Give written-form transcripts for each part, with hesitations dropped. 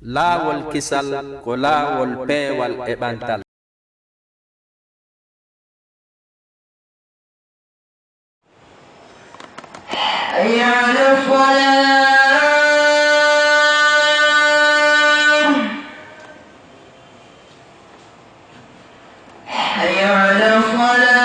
laawol kisal ko laawol peewal e ɓantal. hayya ala salat, hayya ala salat.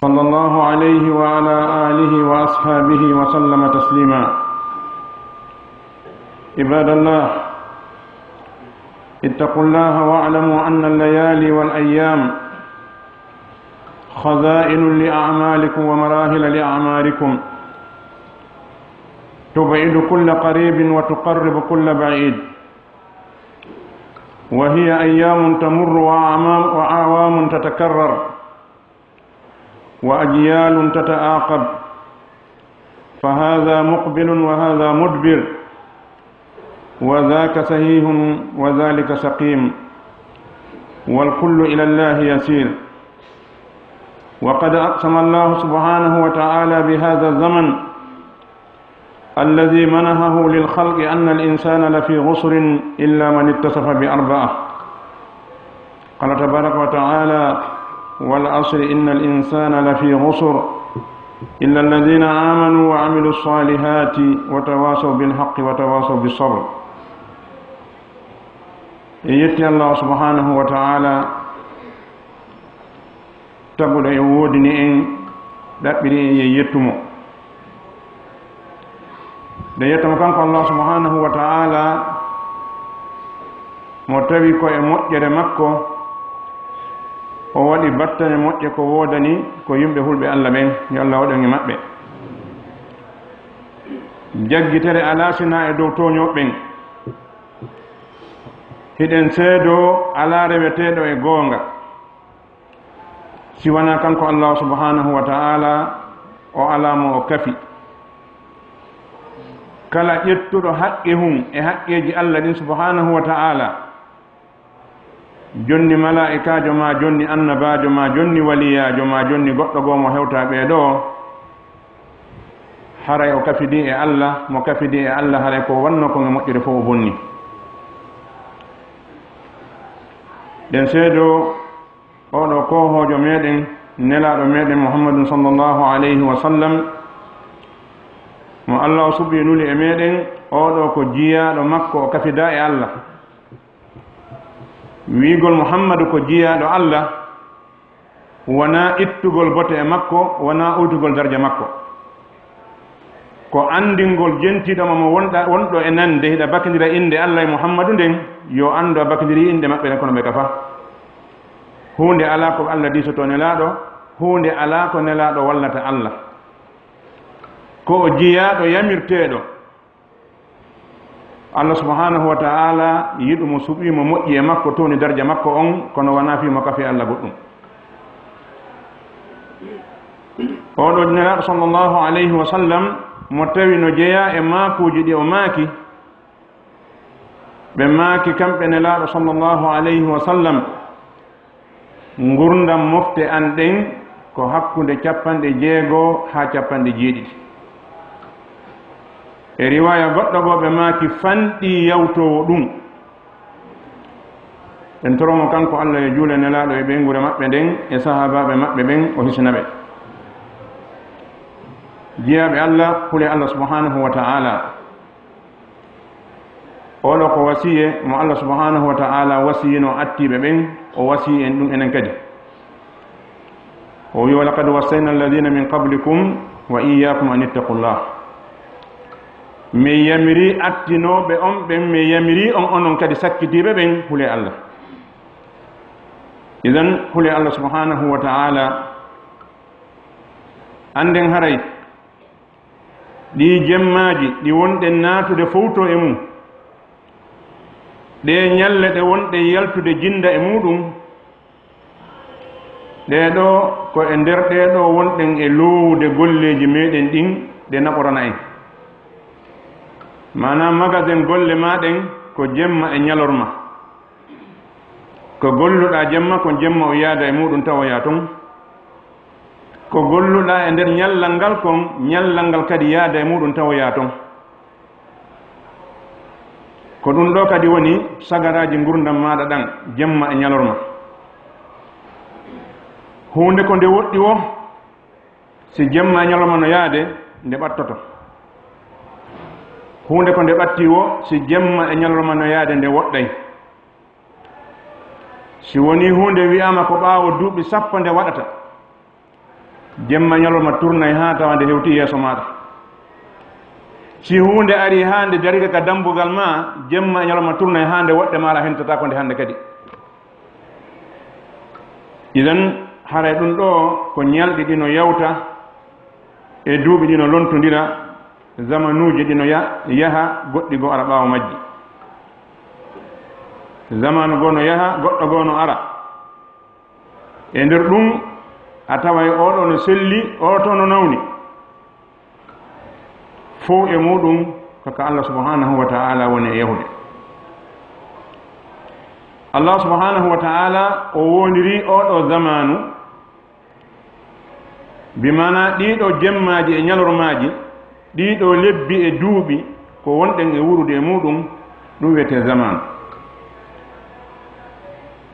صلى الله عليه وعلى آله وأصحابه وسلم تسليما. عباد الله، اتقوا الله واعلموا أن الليالي والأيام خزائن لأعمالكم ومراحل لأعمالكم، تبعد كل قريب وتقرب كل بعيد، وهي أيام تمر وأعوام تتكرر وأجيال تتعاقب، فهذا مقبل وهذا مدبر، وذاك صحيح وذلك سقيم، والكل إلى الله يسير. وقد أقسم الله سبحانه وتعالى بهذا الزمن الذي منحه للخلق أن الإنسان لفي غسر إلا من اتصف بأربعة. قال تبارك وتعالى: والعصر إن الإنسان لفي غسر إلا الذين آمنوا وعملوا الصالحات وتواصوا بالحق وتواصوا بالصبر. يتي الله سبحانه وتعالى تقول يودني إن دبري يتمو da yettamo kanko Allah subhanahu wa ta'ala mo tawi ko e moƴƴere makko o waɗi battane moƴƴe ko woodani ko yimɓe hulɓe Allah ɓen, yo Allah waɗan e maɓɓe. jaggitere ala sina e dow toñoɓɓen, hiɗen seedo ala reweteɗo e goonga siwana kanko Allah subhanahu wa ta'ala o alamo o kafi. kala ƴettuɗo haqqe hum e haqqeji Allah ɗin subhanahu wa ta'ala, jonni malaikajo ma, jonni annabajo ma, jonni waliyajo ma, jonni goɗɗo goo mo hewta ɓeeɗo, haray o kafidi e Allah, mo kafidi e Allah haray ko wanno ko e moƴƴude fof o bonni. ɗen seedo oɗo kohojo meɗen nelaɗo meɗen Muhammadun sallallahu alayhi wa sallam, mo Allah o suɓi nuli e meɗen, oɗo ko jiyaɗo makko o kafida e Allah. wiigol Muhammadu ko jiyaɗo Allah wona ittugol bote e makko, wona utugol darja makko, ko andingol jentiɗoma mo wonɗo e nande hiɗa bakidira inde Allah e Muhammadu nden, yo andu a bakidiri inde maɓɓe ɗen kono ɓe kafa. hunde ala ko Allah disoto nelaɗo, hunde ala ko nelaɗo wallata Allah, ko o jiyaɗo yamirteɗo. Allah subhanahu wa ta'ala yiɗumo suɓimo moƴƴi e makko towni darja makko on, kono wona fimo kafi Allah goɗɗum. oɗo nelaɗo sallllahu alayhi wa sallam mo tawi no jeeya e maakuji ɗi o maaki, ɓe maaki kamɓe nelaɗo sallllahu alayhi wa sallam gurdam mofte an ɗen ko hakkunde 60 ha 70. e riwaya goɗɗo goo ɓe maaki fanɗi yawtowo ɗum. en toromo kanko Allah e juule nelaɗo e ɓeygure maɓɓe nden e sahabaɓe maɓɓe ɓen o hisnaɓe. jiyaɓe Allah hule Allah subhanahu wa ta'ala, olo ko wasiye mo Allah subhanahu wa ta'ala wasiyino attiɓe ɓen o wasi en ɗum enen kadi o wi wa laqad wassayna alladina min qablikum wa iyyakum an ittaqullah mi yamiri attinoɓe on ɓen mi yamiri on onon kadi sakkitiɓe ɓen hule Allah idan hule Allah subhanahu wa ta'ala anden haray ɗi jemmaji ɗi wonɗen natude fowto e mum ɗe ñalle ɗe wonɗe yaltude jinda e muɗum ɗeɗo ko e nder ɗeɗo wonɗen e lowude golleji meɗen ɗin ɗe naɓorana en mana magasin golle maɗen ko jemma e ñalorma ko golluɗa jemma ko jemma o yaada e muɗum tawoya toon ko golluɗa e nder ñallal ngal kon ñallal ngal kadi yaada e muɗum tawoya toon ko ɗum ɗo kadi woni sagaraji gurdam maɗa ɗan jemma e ñalorma hunde ko nde woɗɗi wo si jemma e ñalorma no yaade nde ɓattoto hunde ko nde ɓatti wo si jemma e ñalorma no yaade nde woɗɗay si woni hunde wiyama ko ɓaawo duuɓi sappo nde waɗata jemma ñalorma tournay ha tawa nde hewti yeeso maɗa si hunde ari ha nde darika ka dambugal ma jemma ñalorma tournay ha nde woɗɗe maɗa hentata ko nde hande kadi idan haray ɗum ɗo ko ñalɗi ɗi no yawta e duuɓi ɗi no lontodira zamanuji ɗi no yaha goɗɗi goo ara ɓaawo majji zamanu goo no yaha goɗɗo goo no ara e nder ɗum a taway oɗo no selli oto no nawni fof e muɗum koko Allah subhanahu wa ta'ala woni e yahude Allah subhanahu wa ta'ala o woniri oɗo zamanu bimana ɗiɗo jemmaji e ñalormaji ɗiɗo lebbi e duuɓi ko wonɗen e wurude e muɗum ɗum wiyete zamanu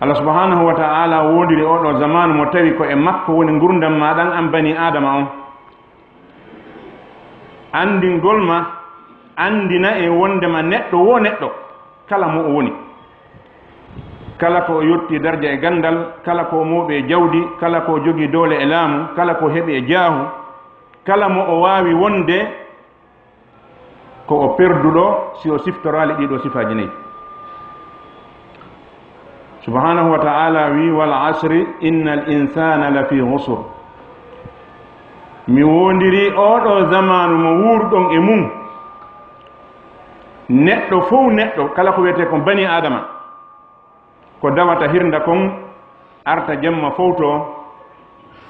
Allah subhanahu wa ta'ala wondiri oɗo zamanu mo tawi ko e makko woni gurdam ma ɗan an bani adama on andingol ma andina e wondema neɗɗo wo neɗɗo kala mo o woni kala ko yotti darja e gandal kala ko moɓe e jawdi kala ko jogi doole e laamu kala ko heɓi e jaahu kala mo o wawi wonde ko o perduɗo si o siftorali ɗiɗo sifaji nayyi subhanahu wa ta'ala wi wal asri innal insana lafi husr mi wondiri oɗo zamanu mo wurɗon e mum neɗɗo fof neɗɗo kala ko wiyete ko bani adama ko dawata hirnda kon arta jemma fowto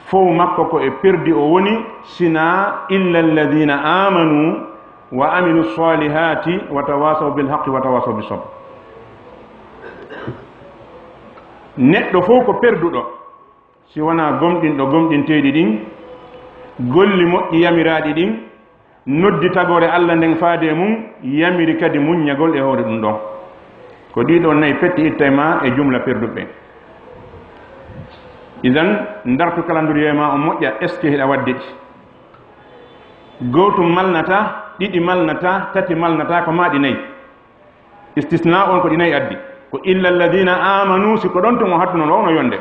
fof makko ko e perdi o woni sina illa alladina amanu wa amilu salihati wa tawasaw bil haqqi wa tawasaw bis sabr neɗɗo fof ko perduɗo si wona gomɗinɗo gomɗinteɗi ɗin golli moƴƴi yamiraɗi ɗin noddi tagore Allah nden faade mum yamiri kadi muññagol e hoore ɗum ɗon ko ɗiɗo nayi petti itta ma e jumla perduɓe idan dartu calendrier ma o moƴƴa est ce que hiɗa wadde ɗi gotum malnata ɗiɗi malnata tati malnata ko maɗi nayi istisna on ko ɗi nayi addi ko illa alladina amanu si ko ɗon to mo hattuno ɗo ono yonde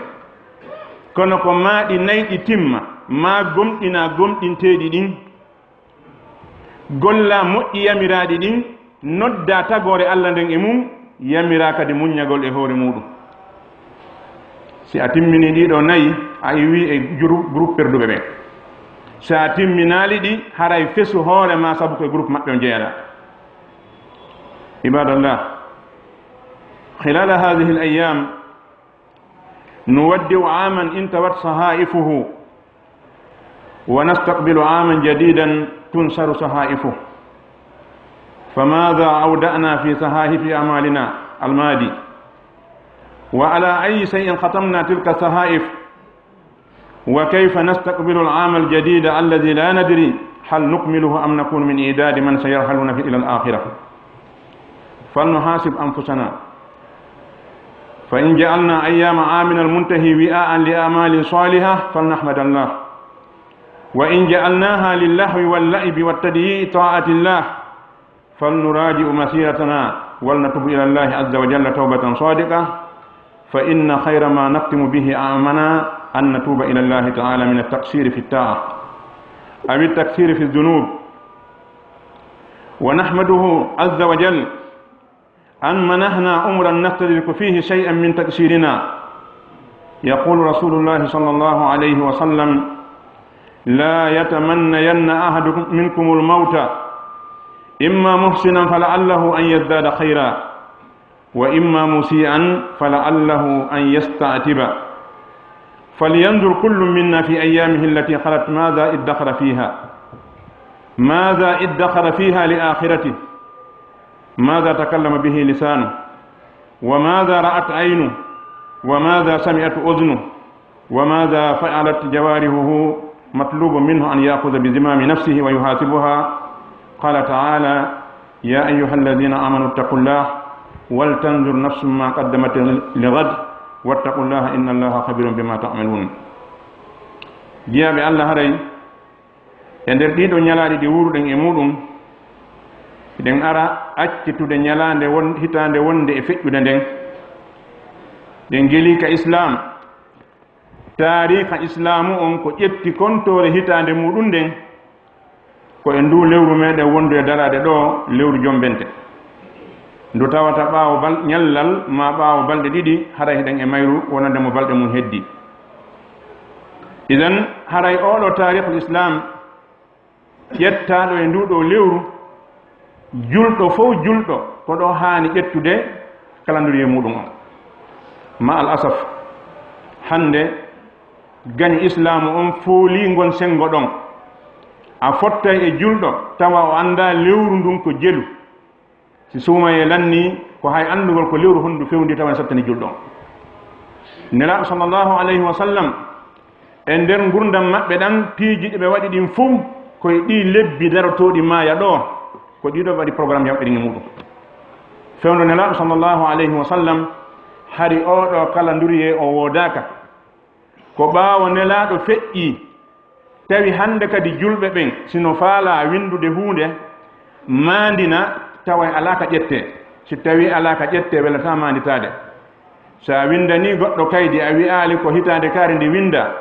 kono ko maɗi nayi ɗi timma ma gomɗina gomɗinteɗi ɗin golla moƴƴi yamiraɗi ɗin nodda tagore Allah nden e mum yamira kadi muññagol e hoore muɗum si a timmini ɗiɗo nayi a iwi e groupe perduɓe ɓe si a timminali ɗi haray fesu hoore ma sabu koye groupe maɓɓe o jeeyaɗa ibadallah خلال هذه الأيام نودع عاما انتوت صحائفه ونستقبل عاما جديدا تنشر صحائفه فماذا أودعنا في صحائف أعمالنا الماضي وعلى أي شيء ختمنا تلك الصحائف وكيف نستقبل العام الجديد الذي لا ندري هل نكمله أم نكون من إعداد من سيرحلون إلى الآخرة فلنحاسب أنفسنا فإن جعلنا أيام عامنا المنتهي وعاء لأعمال صالحة فلنحمد الله وإن جعلناها للهو واللعب والتضييع طاعة الله فلنراجع مسيرتنا ولنتوب إلى الله عز وجل توبة صادقة، فإن خير ما نختم به أعمالنا أن نتوب إلى الله تعالى من التقصير في الطاعة أو التكثير في الذنوب، ونحمده عز وجل أن منحنا أمرا نستدرك فيه شيئا من تقصيرنا. يقول رسول الله صلى الله عليه وسلم: لا يتمنين أحد منكم الموت إما محسنا فلعله أن يزداد خيرا، وإما مسيئا فلعله أن يستعتب، فلينظر كل منا في أيامه التي خلت ماذا ادخر فيها لآخرته، ماذا تكلم به لسانه، وماذا رأت عينه، وماذا سمعت أذنه، وماذا فعلت جوارحه. مطلوب منه أن يأخذ بزمام نفسه ويحاسبها. قال تعالى: يا أيها الذين آمنوا اتقوا الله ولتنظر نفس ما قدمت لغد واتقوا الله إن الله خبير بما تعملون. جيابي الله هري ender ɗiɗo ñalaɗi ɗi wuruɗen e muɗum eɗen ara accitude ñalande hitande wonde e feƴƴude nden. ɗen geli ka islam, taarika islamu on ko ƴetti kontore hitande muɗum nden ko e ndu lewru meɗen wondu e darade ɗo lewru jombente, ndu tawata ɓaawo ñallal ma ɓaawo balɗe ɗiɗi haray hiɗen e mayru wonande mo balɗe mum heddi. idan haray oɗo tarihul islam ƴettaɗo e nduɗo lewru, julɗo fof julɗo ko ɗo haani ƴettude calendrier muɗum on. ma al asaf hande gani islamu on fooli ngon sengo ɗon, a fottay e julɗo tawa o anda lewru ndun ko jelu, si suumaye lanni ko hay andugol ko lewru hondu fewndi tawa sattani julɗon. nelaɗo sallllahu alayhi wa sallam e nder gurdam maɓɓe ɗan piiji ɗi ɓe waɗi ɗin fof koye ɗi lebbi darotoɗi maaya ɗo ko ɗiɗo waɗi programme yamɓeɗin e muɗum. fewndo nelaɗo sallllahu alayhi wa sallam hari oɗo kala nduriye o wodaka ko ɓaawo nelaɗo feƴƴi tawi hande kadi julɓe ɓen sino faala windude hunde mandina tawa ala ka ƴette. si tawi ala ka ƴette welata manditade. sa windani goɗɗo kaydi a wi'ali ko hitande kaari ndi winda,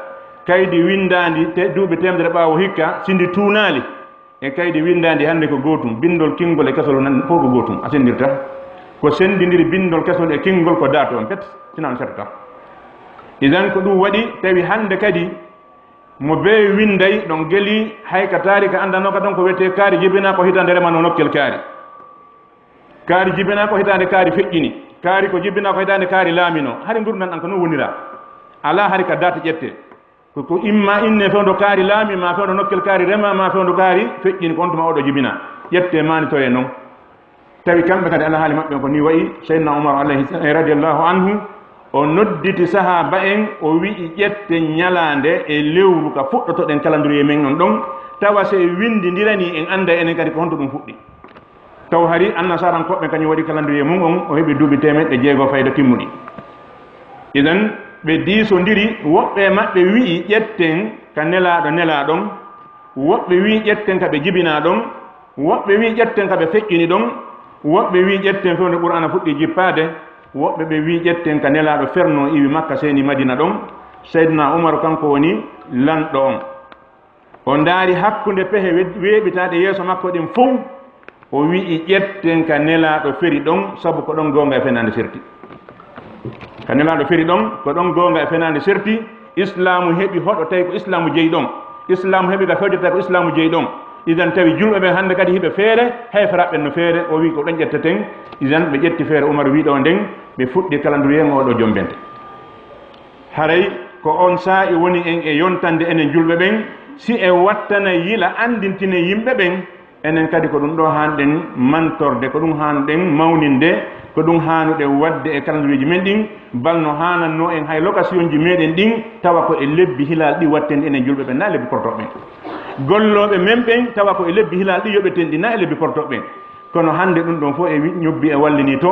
kaydi windandi duuɓi temedere ɓaawo hikka sindi tuunali e kaydi windandi hande ko gotum, bindol kingol e kesol nan fof ko gotum a sendirta. ko sendidiri bindol kesol e kingol ko dato on pet sinan settata. idan ko ɗum waɗi tawi hande kadi mo be winday ɗon geli hayka taari ka andano ka ɗon ko wiyete kaari jibina ko hitande remano nokkel kaari jibina ko hitande kaari feƴƴini, kaari ko jibina ko hitande kaari laamino. hari gurdan an ko non wonira ala hari ka data ƴette ko imma inne fewndo kaari laami, ma fewndo nokkel kaari rema, ma fewndo kaari feƴƴini ko on tuma oɗo jibina ƴette manitoye noon. tawi kamɓe kadi ala haali maɓɓe ko ni wayi. seydna oumar radiallahu anhu o nodditi sahaba en o wi'i ƴette ñalande e lewru ka fuɗɗotoɗen calendrier men on ɗon, tawa se windindirani en anda enen kadi ko honto ɗum fuɗɗi. taw hari annasarankoɓɓe kañum waɗi calendrier mum on o heeɓi duuɓi temeɗɗe jeegoo fayda timmuɗi. idan ɓe diisodiri, woɓɓe maɓɓe wi'i ƴetten ka nelaɗon, woɓɓe wi ƴetten ka ɓe jibina ɗon, woɓɓe wi ƴetten ka ɓe feƴƴini ɗon, woɓɓe wi ƴetten fewde qur'ana fuɗɗi jippade, woɓɓe ɓe wi ƴetten ka nelaɗo ferno iwi makka seni madina ɗon. seydna oumar kanko woni lanɗo on, o ndaari hakkunde pehe weeɓitaɗe yeeso makko ɗin fof, o wi'i ƴetten ka nelaɗo feri ɗon, sabu ko ɗon gonga e fenande serti. ka nelaɗo feri ɗon ko ɗon gonga e fenande serti. islamu heɓi hoɗo tawi ko islamu jeeyi ɗon, islamu heɓi ka fewde tawi ko islamu jeeyi ɗon. idan tawi julɓe ɓe hande kadi hiɓe feere hayfaraɓɓen no feere, o wi ko ɗon ƴetteten. idan ɓe ƴetti feere oumar wiɗo nden ɓe fuɗɗi calendrier oɗo jombente. haray ko on saa'i woni en e yontande enen julɓe ɓen, si e wattana yila andintine yimɓe ɓen, enen kadi ko ɗum ɗo hanɗen mantorde, ko ɗum hanɗen mawninde, ko ɗum hanuɗen wadde e calendrier ji men ɗin, balno hananno en hay location ji meɗen ɗin tawa ko e lebbi hilal ɗi watten enen julɓe ɓen, na lebbi portoɓe ɓen. golloɓe men ɓen tawa ko e lebbi hilal ɗi yoɓeten ɗi, na e lebbi portoɓe ɓen. kono hande ɗum ɗon fof e ñobbi e wallini to,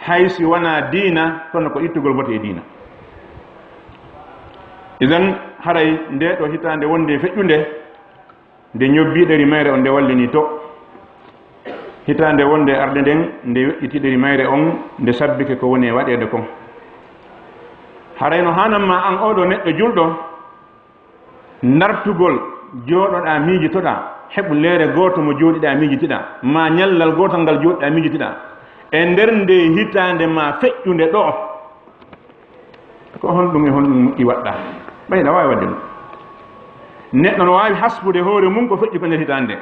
haysi wona diina kono ko ittugol bote e diina. idan haray nde ɗo hitande wonde feƴƴunde nde ñobbiɗeri mayre on nde wallini to, hitande wonde arde nden nde weƴƴitiɗiri mayre on nde sabbike ko woni e waɗede kon harayno hananma an oɗo neɗɗo julɗo dartugol jooɗoɗa miijitoɗa heɓu leere gooto mo jooɗiɗa miijitiɗa ma ñallal gootal ngal jooɗiɗa miijitiɗa e nder nde hitande ma feƴƴude ɗo ko honɗum e honɗum moƴƴi waɗɗa ɓayɗa wawi wadde ɗum neɗɗo no wawi hasbude hoore mum ko feƴƴi ko nder hitande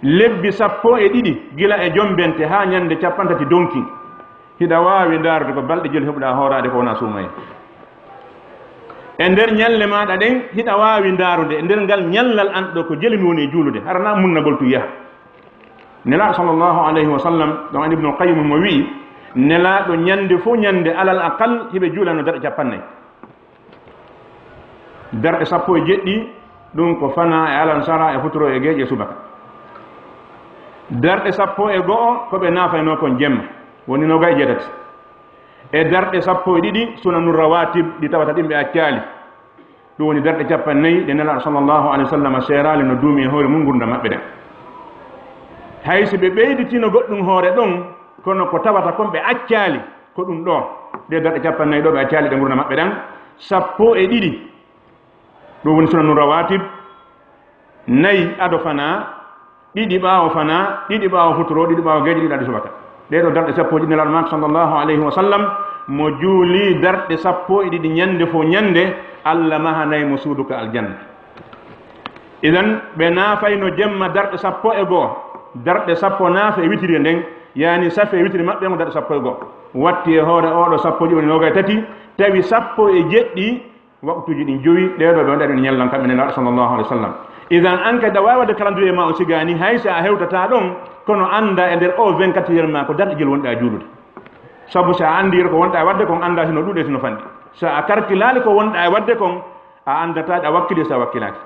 lebbi 12 gila e jombente ha ñande 50 donki hiɗa wawi darude ko balɗe joli heɓuɗa hoorade ko wona suumaye e nder ñalle maɗa ɗen hiɗa wawi darude e nder ngal ñallal anɗo ko jelimi woni e juulude harana munnagol tu yaha nelaɗo sallllahu alayhi wa sallam ɗon an ibnul qayyim mo wi nelaɗo ñande fo ñande alal aqal hiɓe juulano darɗe 50 darɗe 17 ɗum ko fana e alan sara e futuro e geeƴe subaka darɗe 12 koɓe nafayno kon jemma woni noga e jeetati e darɗe 12 sunanu rawatib ɗi tawata ɗimɓe accali ɗum woni darɗe 50 ɗe nelaɗo sallllahu alayhi wa sallam seerali no duumi e hoore mum gurdam maɓɓe ɗen hayso ɓe ɓeyditino goɗɗum hoore ɗon kono ko tawata kon ɓe accali ko ɗum ɗo ɗe darɗe 50 ɗo ɓe accali ɗe gurdam maɓɓe ɗen 12 ɗum woni sunanu rawatib 4 ado fana 2 ɓaawo fana 2 ɓaawo futuro 2 ɓaawo geeƴe 2 adi subaka ɗeɗo darɗe 10 nelaɗo makko sallllahu alayhi wa sallam mo juuli darɗe 12 ñande fo ñande allah mahanayi mo suuduka aljanna idan ɓe naafayno jemma darɗe 11 darɗe 10 naafa e witiri nden yani safe e witiri maɓɓe ngo darɗe 11 watti e hoore oɗo 10 woni noga e tati tawi 17 waktuji ɗin joyi ɗeɗo ɓe wonɗa ɗen ñallan kamɓe nelaɗo sallllahu alayhi wa sallam idan an kadi a wawi wadde calendrier ma o sigani hay so a hewtata ɗon kono anda e nder o 24 heures ma ko darɗe jel wonɗa juulude sabu so a andiri ko wonɗa e wadde kon anda sino ɗuuɗe sino fanɗi so a karkilali ko wonɗa e wadde kon a andataɗe a wakkili so a wakkilaki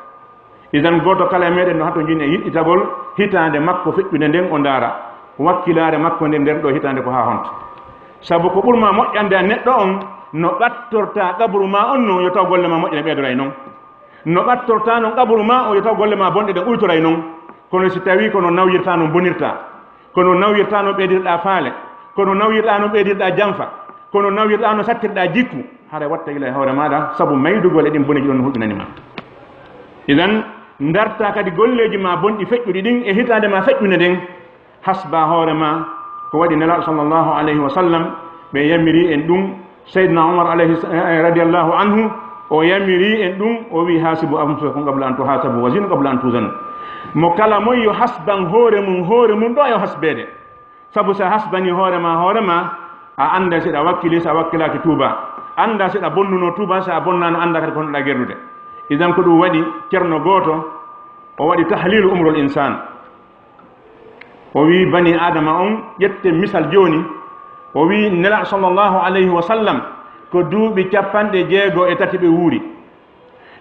idan goto kala e meɗen no hatto jini e yiɗɗitagol hitande makko feƴƴude nden o ndaara wakkilare makko nde nder ɗo hitande ko ha honta sabu ko ɓurma moƴƴande a neɗɗo on no ɓattorta qabru ma on no yo taw golle ma moƴƴene ɓeydoray noon no ɓattorta noon qabru ma o yo taw golle ma bonɗe ɗe ɓuytoray noon kono si tawi kono nawyirta no bonirta kono nawyirta no ɓeydirɗa faale kono nawyirɗa no ɓeydirɗa janfa kono nawyirɗa no sattirɗa jikku haɗa watta gila e hoore maɗa sabu maydugol e ɗin boneji ɗon no huɓɓinanima idan darta kadi golleji ma bonɗi feƴƴuɗi ɗin e hitande ma feƴƴude nden hasba hoore ma ko waɗi nelaɗo sallllahu alayhi wa sallam ɓe yamiri en ɗum seydna oumar radiallahu anhu o yamiri en ɗum o wi hasibu anfusakum qabla an tuhasabu wa zinu qabla an tuzanu mo kala moy yo hasban hoore mum ɗo yo hasbede sabu sa hasbani hoore ma a anda seɗa wakkili sa wakkilaki tuuba anda seɗa bonnuno tuuba sa bonnano anda kadi ko honnoɗa gerdude idan ko ɗum waɗi ceerno gooto o waɗi tahlilu umrul insan o wi bani adama on ƴette misal joni o wi nelaɗo sallllahu alayhi wa sallam ko duuɓi 63 ɓe wuuri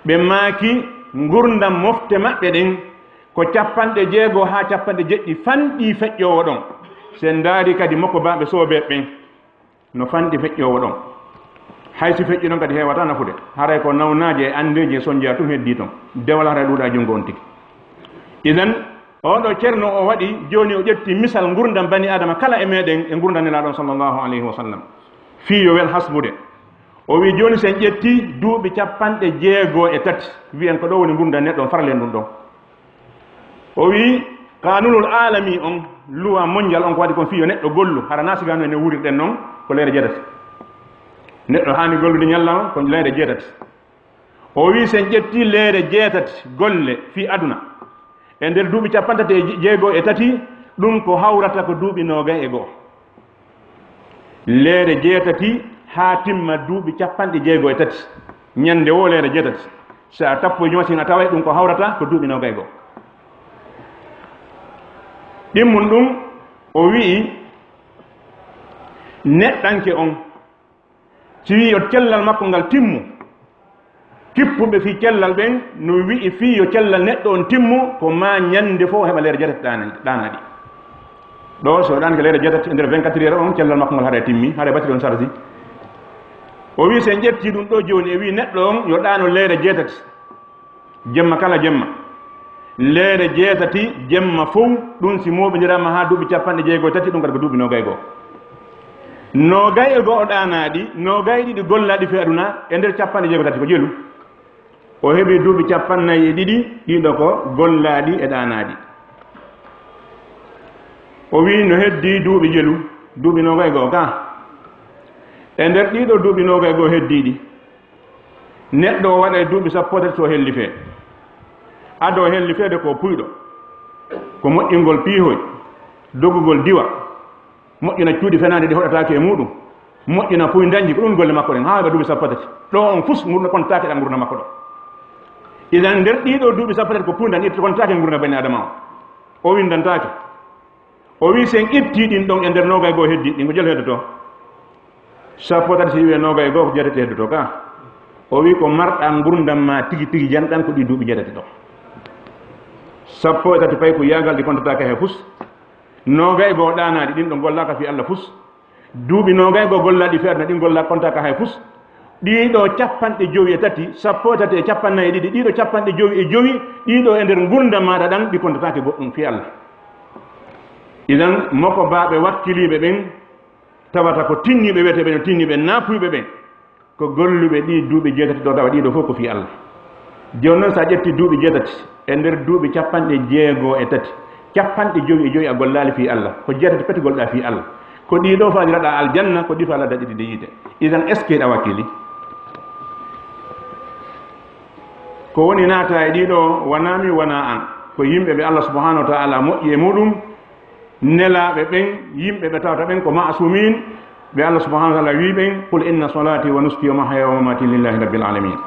ɓe maaki gurdam mofte maɓɓe ɗen ko 60 ha 70 fanɗi feƴƴowo ɗon sen daari kadi makko baɓe soobe ɓen no fanɗi feƴƴowo ɗon haysi feƴƴi ɗon kadi hewata nafude haray ko nawnaji e andeji e sonja tum heddi toon dewal hara ɗuuɗa junngo on tigi idan oɗo ceerno o waɗi joni o ƴetti misal gurdam bani adama kala e meɗen e gurdam nelaɗon sallllahu alayhi wa sallam fiyo wel hasbude o wi joni sen ƴetti duuɓi 63 wiyen ko ɗo woni gurdam neɗɗo farlen ɗum ɗon o wi kanunul alami on loi mondial on ko waɗi kon fiyo neɗɗo gollu hara nasigano ene wurirɗen noon ko leyre jeetati neɗɗo hani gollude ñalla ko leyre jeetati o wi sen ƴetti leyre jeetati golle fi aduna e nder duuɓi 63 ɗum ko hawrata ko duuɓi 21 leyre jeetati ha timma duuɓi 63 ñande wo leyre jeetati sa tappo jomasin a taway ɗum ko hawrata ko duuɓi 21 ɗimmum ɗum o wi'i neɗɗanke on si wi yo cellal makko ngal timmu kippuɓe fi cellal ɓen no wi'i fi yo cellal neɗɗo on timmu ko ma ñande fof heɓa leyre jeetati ɗanaɗi ɗo so ɗanke leyre jeetati e nder 24 heures on cellal makko ngal haɗa timmi haɗa batiri on sardi o wi sen ƴetti ɗum ɗo joni e wi neɗɗo on yo ɗano leyre jeetati jemma kala jemma leere jeetati jemma fof ɗum si moɓindirama ha duuɓi capanɗe jeegoo tati ɗum kadi ko duuɓi nogay goo nogay e goo o ɗanaɗi nogay ɗiɗi gollaɗi fe aduna e nder capanɗe jeegoo tati ko jelu o heeɓi duuɓi capannayyi e ɗiɗi ɗiɗo ko gollaɗi e ɗanaɗi o wi no heddi duuɓi jelu duuɓi nogay goo ka e nder ɗiɗo duuɓi nogay goo heddiɗi neɗɗo o waɗa e duuɓi sappo tati so helli fee ado helli feede ko puyɗo ko moƴƴingol piihoy dogugol diwa moƴƴina cuuɗi fenade ɗi hoɗatake e muɗum moƴƴina puy dañji ko ɗum golle makko ɗen ha heɓa duuɓi sappo tati ɗo on fus gurna kontake ɗan gurna makko ɗo idan nder ɗiɗo duuɓi sappo tati ko puydan itta kontake gurna bani adama o windantake o wi sen itti ɗin ɗon e nder nogay goo heddi ɗin ko jel heddoto sappo tati si wiwe nogay goo ko jeetati heddoto ka o wi ko marɗa gurdam ma tigi tigi janɗan ko ɗi duuɓi jeetati ɗo sappo e tati pay ko yagal ɗi kontatake he fus nogay goo ɗanaɗi ɗin ɗo gollaka fi Allah fus duuɓi nogay goo gollaɗi fi aduna ɗin golla kontaka hay fus ɗiɗo capanɗe jowi e tati sappo e tati e capannayyi e ɗiɗi ɗiɗo capanɗe jowi e jowi ɗiɗo e nder gurdam maɗa ɗan ɗi kontatake goɗɗum fi Allah idan moko baɓe wakkiliɓe ɓen tawata ko tinniɓe wiyete ɓe no tinniɓe napuyɓe ɓen ko golluɓe ɗi duuɓi jeetati ɗo tawa ɗiɗo fof ko fi Allah joni noon sa ƴetti duuɓi jeetati e nder duuɓi capanɗe jeegoo e tati capanɗe jowi e joyi a gollali fi Allah ko jeetati peti golɗa fi Allah ko ɗiɗo fajiraɗa aljanna ko ɗi fa Allah daƴiɗi de yiite idan est ce que ɗa wakkili ko woni naata e ɗiɗo wonami wona an ko yimɓe ɓe Allah subhanahu wa taala moƴƴi e muɗum nelaɓe ɓen yimɓe ɓe tawata ɓen ko masumin ɓe Allah subhanahu wa taala wi ɓen qul inna salati wa nuski wa mahaya wa mamati lillahi rabbil alamin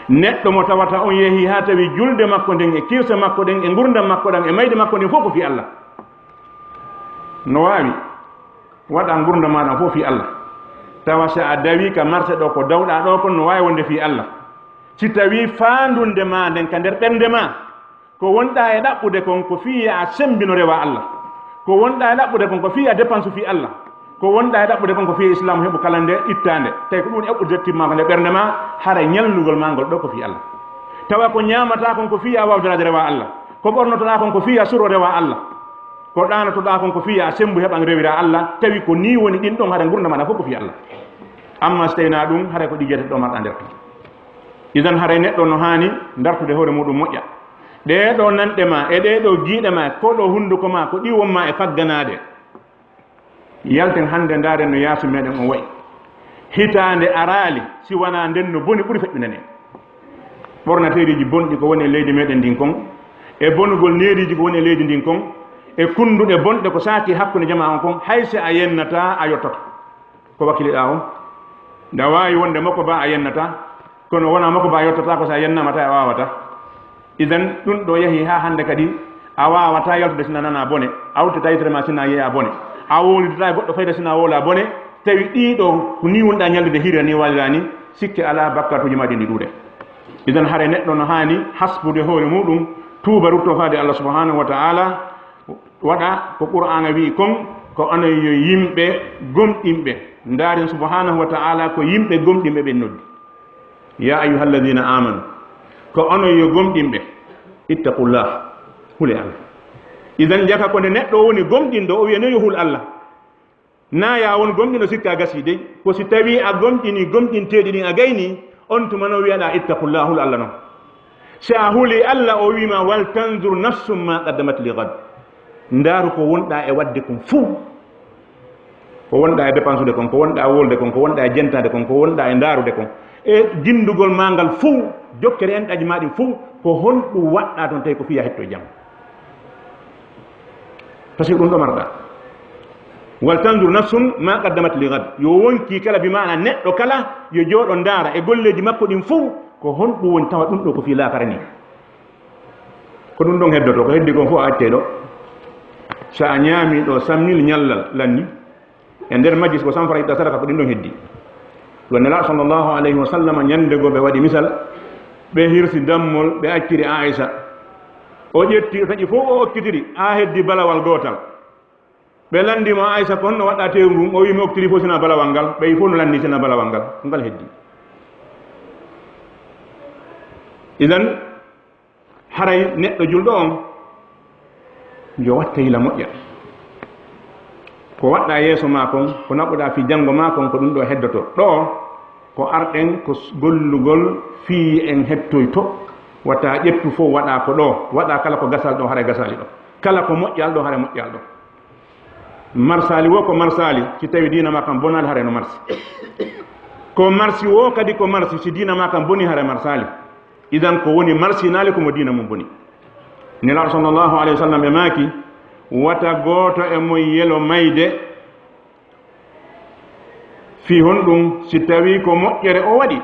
neɗɗo mo tawata on yeehi ha tawi julde makko nden e kirse makko ɗen e gurdam makko ɗan e mayde makko nden fof ko fi Allah no wawi waɗa gurdam maɗa fof fi Allah tawa so a dawi ka marché ɗo ko dawɗa ɗo kon no wawi wonde fi Allah si tawi fandunde ma nden ka nder ɓernde ma ko wonɗa e ɗaɓɓude kon ko fiya a sembino rewa Allah ko wonɗa e ɗaɓɓude kon ko fiya dépense fi Allah ko wonɗa e ɗaɓɓude kon ko fiya islam heɓu kala nde ittande tawi ko ɗum eɓɓude jettimma ko nde ɓernde ma hara ñallugol ma ngol ɗo ko fi Allah tawa ko ñamata kon ko fiya wawdorade rewa Allah ko ɓornotoɗa kon ko fiya suro rewa Allah ko ɗanotoɗa kon ko fiya a sembu heɓan rewira Allah tawi ko ni woni ɗin ɗon haɗa gurda maɗa fof ko fi Allah amma so tawina ɗum haɗa ko ɗijjete ɗo maɗa nder to idan haray neɗɗo no hani dartude hoore muɗum moƴƴa ɗeɗo nanɗe ma e ɗeɗo giiɗe ma ko ɗo hunduko ma ko ɗi wonma e fagganade yalten hande ndaren no yaasu meɗen o wayi hitande arali si wona nden no boni ɓuuri feƴƴunane ɓornateriji bonɗi ko woni e leydi meɗen ndin kon e bonugol neriji ko woni e leydi ndin kon e kunduɗe bonɗe ko saaki hakkude jama on kon hayse a yennata a yottoto ko wakkiliɗa o nda wawi wonde makko ba a yennata kono wona makko ba yottata ko sa yennamata a wawata idan ɗum ɗo yeehi ha hande kadi a wawata yaltude sina nana bone awte tawitere ma sina yeeya bone a wowlidata goɗɗo fayda sina wola bone tawi ɗiɗo ko ni wonɗa ñallude hira ni walirani sikke ala bakkatuji maɗi ndi ɗuuɗe idan haare neɗɗo no hani hasbude hoore muɗum tuuba rutto faade Allah subhanahu wa ta'ala waɗa ko qur'ana wi kon ko onon yo yimɓe gomɗinɓe ndaren subhanahu wa ta'ala ko yimɓe gomɗinɓe ɓe noddi ya ayuha alladina amanu ko onon yo gomɗinɓe ittaqullah hule Allah idan jaka ko nde neɗɗo woni gomɗinɗo o wiya ne yo hul Allah na ya won gomɗinɗo sikka gasi dey ko si tawi a gomɗini gomɗinteɗi ɗin a gayni on tuma no wiyaɗa ittaqullah hul Allah noon si a huli Allah o wima wal tanzur nafsum ma qaddamat li gad ndaaru ko wonɗa e wadde kon fuu ko wonɗa e dépense de kon ko wonɗa e wolde kon ko wonɗa e jentade kon ko wonɗa e ndaarude kon e jindugol ma ngal fuu jokkere enɗaji ma ɗin fuu ko honɗum waɗɗa toon tawi ko fiya hetto jam par ce que ɗum ɗo marɗa wal tandur nafsum ma qaddamat li gad yo wonki kala bi mana neɗɗo kala yo jooɗo ndaara e golleji makko ɗin fuu ko honɗum woni tawa ɗum ɗo ko fi laakara ni ko ɗum ɗon heddoto ko heddi kon fof a acce ɗo so a ñaami ɗo sammil ñallal lanni e nder majlis ko sanfara itta sadaka ko ɗin ɗon heddi ɗo nela sallllahu alayhi wa sallam ñande go ɓe waɗi misal ɓe hirsi dammol ɓe acciri Aïcha o ƴetti taƴi fof o okkitiri ha heddi balawal gootal ɓe landimo Aïcha ko honno waɗɗa tew ngun o wimi okkitiri fof sina balawal ngal ɓeyi fof no landi sina balawal ngal ko ngal heddi idan haray neɗɗo julɗo on yo watta hila moƴƴa ko waɗɗa yeeso ma kon ko naɓɓuɗa fi janngo ma kon ko ɗum ɗo heddoto ɗo ko arɗen ko gollugol fii en hettoy to wata ƴettu fof waɗa ko ɗo waɗa kala ko gasal ɗo haray gasali ɗo kala ko moƴƴal ɗo haray moƴƴal ɗo marsali wo ko marsali si tawi dina ma kam bonali haray no marsi ko marsi wo kadi ko marsi si dina ma kam boni haray marsali idan ko woni marsinali komo dina mum boni nelaɗo sallllahu alayhi wa sallam ɓe maaki wata gooto e mo yelo mayde fi honɗum si tawi ko moƴƴere o waɗi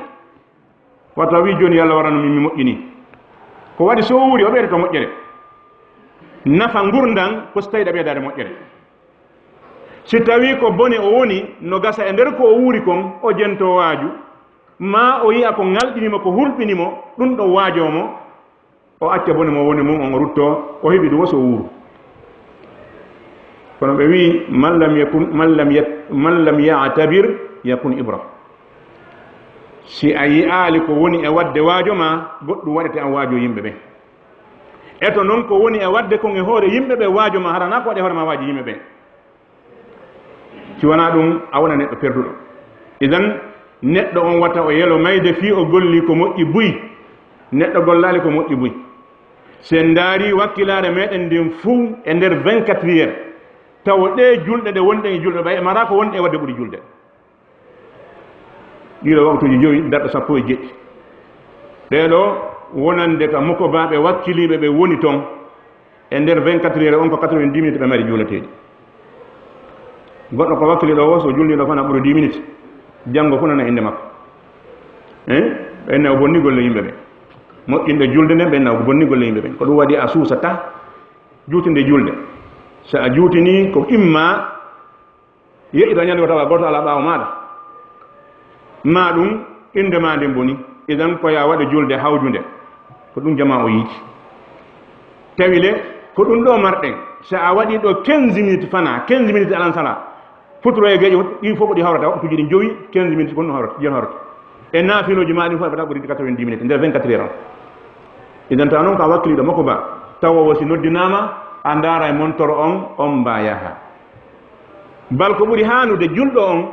wata wi joni yallah warano min mi moƴƴini ko waɗi so wuri o ɓeyde to moƴƴere nafa gurdan ko so tawi ɗa ɓeydade moƴƴere si tawi ko bone o woni no gasa e nder ko o wuuri kon o jento waaju ma o yiya ko ngalɗinimo ko hulɓinimo ɗum ɗo waajomo o acca bone mo woni mum on o rutto o heɓi ɗum o so wuuru kono ɓe wi man lam yatabir yakun ibra si a yi'aali ko woni e wadde waajo ma goɗɗum waɗete an waajo yimɓe ɓen e to noon ko woni e wadde kon e hoore yimɓe ɓe waajo ma harana ko waɗe hoore ma waaji yimɓe ɓen si wona ɗum a wona neɗɗo perduɗo idan neɗɗo on watta o yelo mayde fii o golli ko moƴƴi buy neɗɗo gollaali ko moƴƴi buy sen daari wakkilare meɗen ndin fuu e nder 24 heures taw ɗe julɗe ɗe wonɗen e julɗe ɓay mara ko wonɗe wadde ɓuri julde ɗiɗo waktuji joyi darɗo 17 ɗeɗo wonande ka moko baɓe wakkiliɓe ɓe woni toon e nder 24 heures on ko 90 minutes ɓe mari juulateɗi goɗɗo ko wakkili ɗo o so julliɗo fana ɓuri 10 minutes janngo fu nana inde makko ɓenne o bonni golle yimɓe ɓe moƴƴinde julde nden ɓenna ko bonni golle yimɓe ɓen ko ɗum waɗi a suusata juutinde julde so a juutini ko imma yeƴƴita ñande ko tawa goto ala ɓaawo maɗa ma ɗum inde ma nden boni idan koya waɗa julde hawjunde ko ɗum jama o yiiti tawi le ko ɗum ɗo marɗen so a waɗi ɗo 15 minutes fana 15 minutes alan sala futuro e geeƴo ɗi fof ko ɗi hawrata waktuji ɗi joyi 15 minutes gonno hawrata jon hawrata e naafiloji ma ɗin fof ɓeta ɓuri 90 minutes nder 24 heures on idan tawa noon ko a wakkiliɗo makko ba tawowo si noddinama a ndaara e montoro on mba yaha bal ko ɓuri haanude julɗo on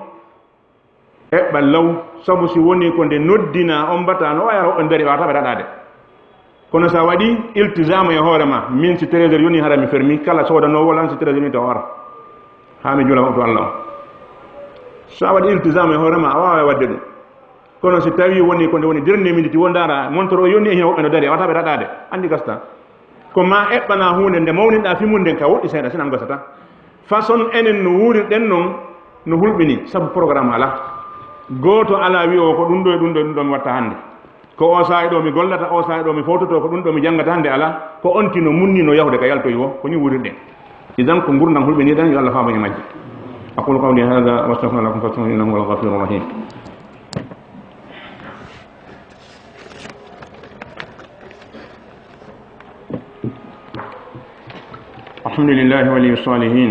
eɓɓa law sabu si woni ko nde noddina on mbata no wayara o dari wata ɓe ɗaɗade kono sa waɗi iltisama e hoore ma min si 13 heures yoni hara mi fermi kala sodanowo lan si 13 heures yoni taw ara ha mi juula waktu allah o sa waɗi iltisama e hoore ma a wawa wadde ɗum kono si tawi woni ko nde woni dernier minute wo ndara montoro o yoni e hino woɓɓe no dari wata ɓe ɗaɗade andi gasta ko ma eɓɓana hunde nde mawninɗa fimunden ka woɗɗi seeɗa sinam gasata façon enen no wurirɗen noon no hulɓini sabu programme ala goto ala wi o ko ɗum ɗo e ɗum ɗo e ɗum ɗo mi watta hannde ko o saahi ɗo mi gollata o saahi ɗo mi fawtoto ko ɗum ɗo mi janggata hannde ala ko onti no munni no yahude ka yaltoyi wo ko ni wurirɗen idan ko gurdam hulɓiniɗen yo allah faamañe majje aqulu qawli hada wa astaghfiru lakum fastaghfiruhu innahu huwal ghafurur rahim الحمد لله ولي الصالحين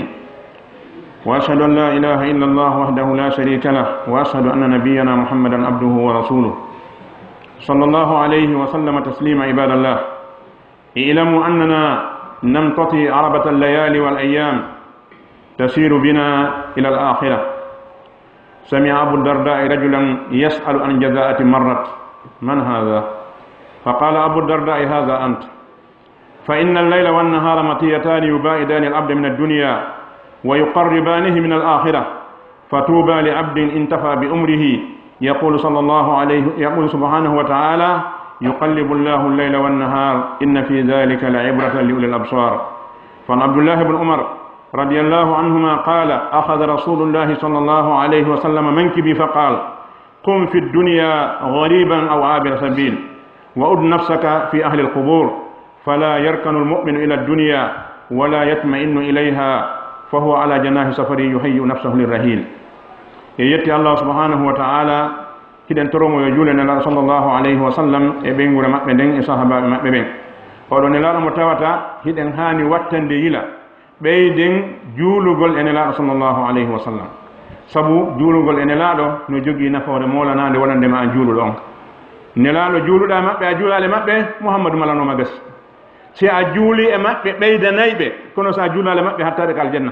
وأشهد أن لا إله إلا الله وحده لا شريك له وأشهد أن نبينا محمدا عبده ورسوله صلى الله عليه وسلم تسليما عباد الله اعلموا أننا نمتطي عربة الليالي والأيام تسير بنا إلى الآخرة سمع أبو الدرداء رجلا يسأل عن جزاءة مرت من هذا فقال أبو الدرداء هذا أنت فإن الليل والنهار مطيتان يباعدان العبد من الدنيا ويقربانه من الآخرة فطوبى لعبد انتفع بأمره يقول صلى الله عليه يقول سبحانه وتعالى يقلب الله الليل والنهار إن في ذلك لعبرة لأولي الأبصار فعن عبد الله بن عمر رضي الله عنهما قال أخذ رسول الله صلى الله عليه وسلم منكبي فقال قم في الدنيا غريبا أو عابر سبيل وأد نفسك في أهل القبور فلا يركن المؤمن إلى الدنيا ولا يطمئن إليها فهو على جناح سفره يهيئ نفسه للرحيل يتي الله سبحانه وتعالى كدن ترومو يجولنا صلى الله عليه وسلم e ɓengure maɓɓe nden e sahabaɓe maɓɓe ɓen oɗo nelaɗo mo tawata hiɗen hani wattande yila ɓeyden juulugol e nelaɗo sallllahu alayhi wa sallam sabu juulugol e nelaɗo no jogui nafoore molanade wonandema an juuluɗo on nelaɗo juuluɗa maɓɓe a juulale maɓɓe mouhammadou malanoma gas si a juuli e maɓɓe ɓeydanay ɓe kono so a juulale maɓɓe hattaɓe ka aljanna.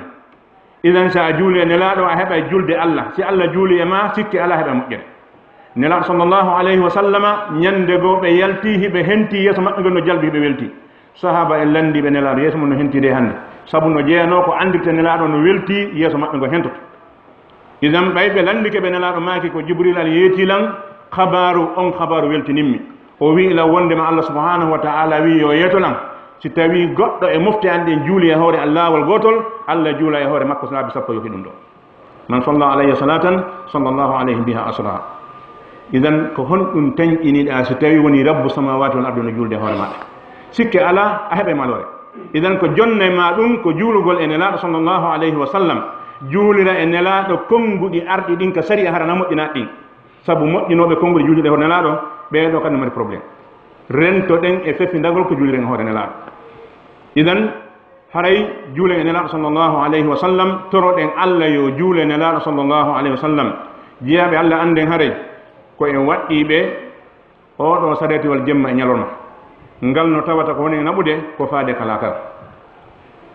Idan so a juuli e nelaaɗo a heɓa julde Allah, si Allah juuli e ma sikki ala heɓa moƴƴere. Nelaaɗo sallallahu alayhi wa sallama ñande goo ɓe yalti hiɓe henti yeeso maɓɓe ngol no jalbi hiɓe welti. Sahaba en landiɓe nelaaɗo yeeso mum no hentide hannde, sabu no jeeyano ko andirte nelaaɗo no welti yeeso maɓɓe ngo hentoto. Idan ɓayɓe landike ɓe nelaaɗo maaki ko Jibril al yeetilan habaru on habaru weltinimmi. O wi ila wondema Allah subhanahu wa ta'ala wi yo yeetolan si tawi goɗɗo e mofte an ɗen juuli e hoore allahwol gotol, Allah juula e hoore makko saabi sappo yohi ɗum ɗo. Man salla alayhi salatan sallallahu alayhi biha asra. Idan ko honɗum tañƴiniɗa so tawi woni rabbu samawati wal ardi no julde hoore maɗa, sikke ala a heɓe malore. Idan ko jonne ma ɗum ko juulugol e nelaaɗo sallallahu alayhi wa sallam, juulira e nelaaɗo konnguɗi arɗi ɗin ka sari a harana moƴƴinaɗ ɗin, sabu moƴƴinoɓe konnguɗi juulide hoore nelaaɗo ɓeeɗo kadi mari probléme rento ɗen e feffindagol ko juuliren hoore nelaaɗo. Idan haray juule e nelaaɗo sallallahu alayhi wa sallam toroɗen Allah yo juule nelaaɗo sallallahu alayhi wa sallam. Jeyaɓe Allah anden haray ko en waɗɗiɓe oɗo saretiwal jemma e ñalorma ngal no tawata ko woni naɓude ko faade kala kala.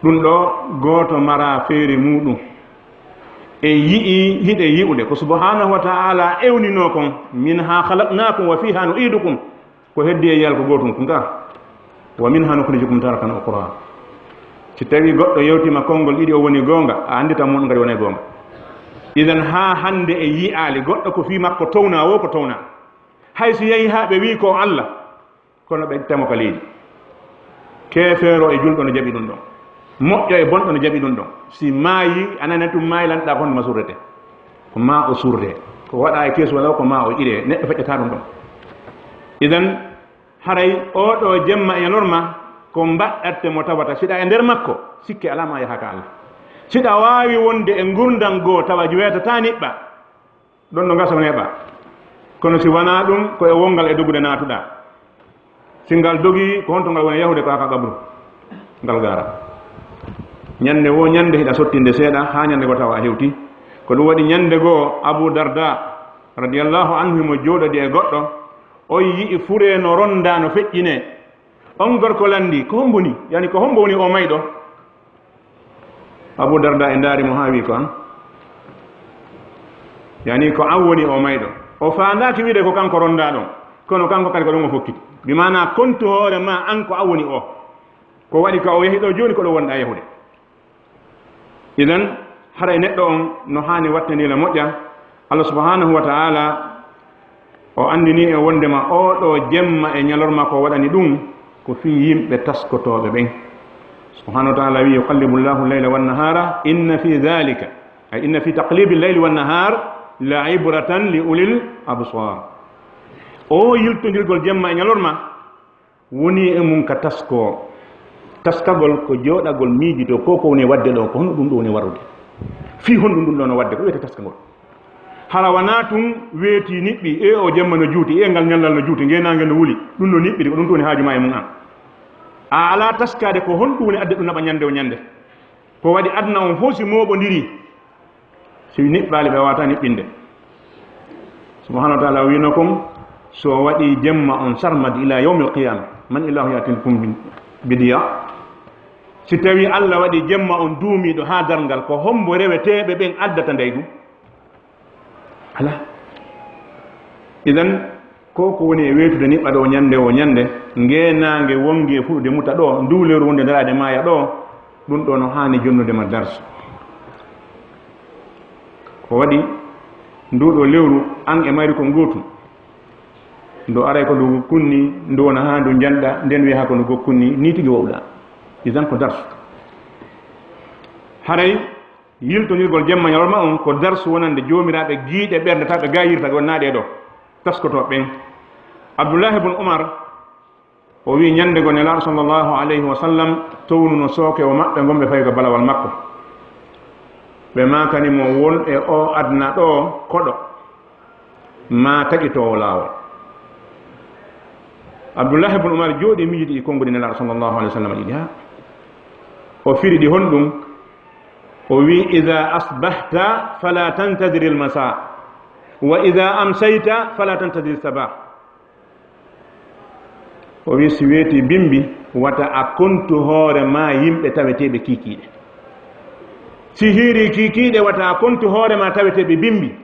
Ɗum ɗo gooto mara feere muɗum e yi'i hiɗe yi'ude ko subhanahu wa ta'ala ewnino kon minha khalaqnakum wa fiha nu'idukum ko heddi e yiyal ko gootum kon ka wa minha nukhrijukum taratan ukhra. si tawi goɗɗo yewtima konngol ɗiɗi o woni goonga a anndi tan mon ngari wona e goonga. Idan ha hande e yi'aali goɗɗo ko fi makko towna wo ko towna hay so yehi ha ɓe wi ko Allah kono ɓe temo ka leydi keefeero e julɗo no jaɓi ɗum ɗon, moƴƴo e bonɗo no jaɓi ɗum ɗon. Si maayi anani tum maayi lanɗa ko ma surrete ko ma o surde ko waɗa e keesu wala ko ma o ire neɗɗo feƴƴata ɗum ɗon. Idan haray oɗo jemma e norma ko mbaɗɗatte mo tawata siɗa e nder makko sikke alama yahaka Allah. Siɗa waawi wonde e ngurdan goo tawa weetata niɓɓa ɗon no ngasa neɓa, kono si wona ɗum ko e wongal e dogude naatuɗa. Si ngal dogi ko honto ngal woni yahude ko haka gabru ngal gara ñande wo ñande hiɗa sottinde seeɗa ha ñande go tawa a hewti. Ko ɗum waɗi ñande goo Abu Darda radiyallahu anhu mo jooɗodi e goɗɗo o yi'i fure no ronda no feƴƴine. On gorko landi ko hombo ni, yani ko hombo woni o mayɗo. Abu Darda e ndaari mo ha wi ko an, yani ko an woni o mayɗo. O faandaki wiide ko kanko ronda ɗon, kono kanko kadi ko ɗum o fokkiti, bi mana kontu hoore ma an ko an woni o. Ko waɗi ka o yehi ɗo joni ko ɗo wonɗa yahude. Idan haray neɗɗo on no hani wattanila moƴƴa. Allah subhanahu wa ta'ala o andini e wondema oɗo jemma e ñalorma ko waɗani ɗum ko fi yimɓe taskotoɓe ɓen. Subhanahu wa ta'ala wi yuqallibu llahu llayla wannahara inna fi dhalika ay inna fi taqlibi llayli wannahar la ibratan li ulil absar. O yiltodirgol jemma e ñalorma woni e mum ka tasko taskagol ko jooɗagol miijito ko woni wadde ɗo ko hono ɗum ɗo woni warude fi honɗum ɗum ɗo no wadde ko wiyete taskagol. Hala wana tun weeti niɓɓi e o jemma no juuti e ngal ñallal no juuti ngenagel no wuli ɗum no niɓɓiɗi ko ɗum to woni haaju ma e mum an. A ala taskade ko honɗum woni adde ɗum naɓa ñande o ñande ko waɗi adna on fof si moɓodiri si niɓɓali ɓe wawata niɓɓinde. Subhanahu wa ta'ala wino kom so waɗi jemma on sarmade ila yawmi alqiyama man ilahu yatikum bidiya. Si tawi Allah waɗi jemma on duumiɗo ha darngal ko hombo reweteɓe ɓen addata ndeygu ala. Idan ko woni e weetude niɓɓa ɗo ñande o ñande ngenage wongi e fuɗude muta ɗo nduleru wonde darade maya ɗo ɗum ɗo no hani jonnudema darso. Ko waɗi nduɗo lewru an e mari ko gotum ndo aray ko ndu kunni ndu wona ha ndu janɗa nden wiya ha ko ndu go kunni ni tigi wowɗa. Idan ko darsu haray yiltonirgol jemma ñalorma on ko darsu wonande joomiraɓe giiɗe ɓerde taɓe gayirta ɗo naaɗe ɗo taskotoɓe ɓen. Abdullah ibn Umar o wi ñande go nelaɗo sallallahu alayhi wa sallam townuno sooke o maɓɓe gomɓe fayi ko balawal makko ɓe makanimo won e o adna ɗo koɗo ma taƴitowo laawol. Abdullah ibn Umar jooɗi miijiɗi i konngudi nelaɗo sallallahu alayhi wa sallam ɗiɗi ha o firi ɗi honɗum o wi ida asbahta fala tantadir il masa wa ida amsayta fala tantadir sabah. o wi si weeti bimbi wata a kontu hoore ma yimɓe taweteɓe kiikiiɗe si hiiri kiikiiɗe wata a kontu hoore ma taweteɓe bimbi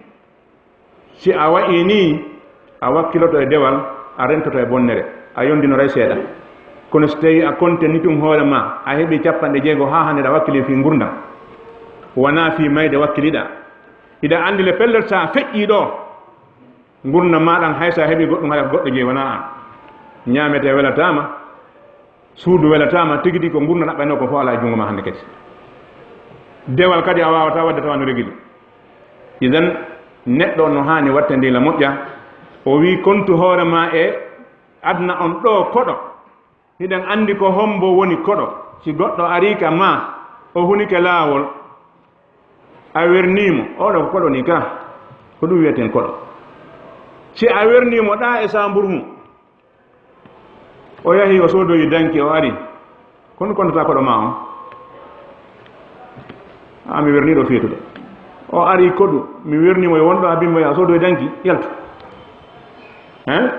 si a wayi ni a wakkiloto e dewal a rentoto e bonnere a yondinoray seeɗa kono so tawi a konteni ɗum hoore ma a heɓi 60 ha hande ɗa wakkili fi gurdam wona fi mayde wakkiliɗa iɗa andi le pellel sa feƴƴi ɗo gurdam maɗan haysa heɓi goɗɗum haɗa goɗɗo jeeyi wona an ñamete welatama suudu welatama tigi tigi ko gurna ɗaɓɓano ko fof ala e jungo ma hande kadi dewal kadi a wawata wadde tawa no regili idan neɗɗo no hani watte ndila moƴƴa o wi kontu hoore ma e adna on ɗo koɗo hiɗen andi ko hombo woni koɗo si goɗɗo ari ka ma o hunike laawol a wernimo oɗo ko koɗo ni ka ko ɗum wiyeten koɗo si a wernimo ɗa e sambour mum o yahi o soodoyi danki o ari kono kontata koɗo ma on mi werniɗo feetuɗo o ari koɗu mi wernimo e wonɗo abimmo ya soodoyi danki yaltu hein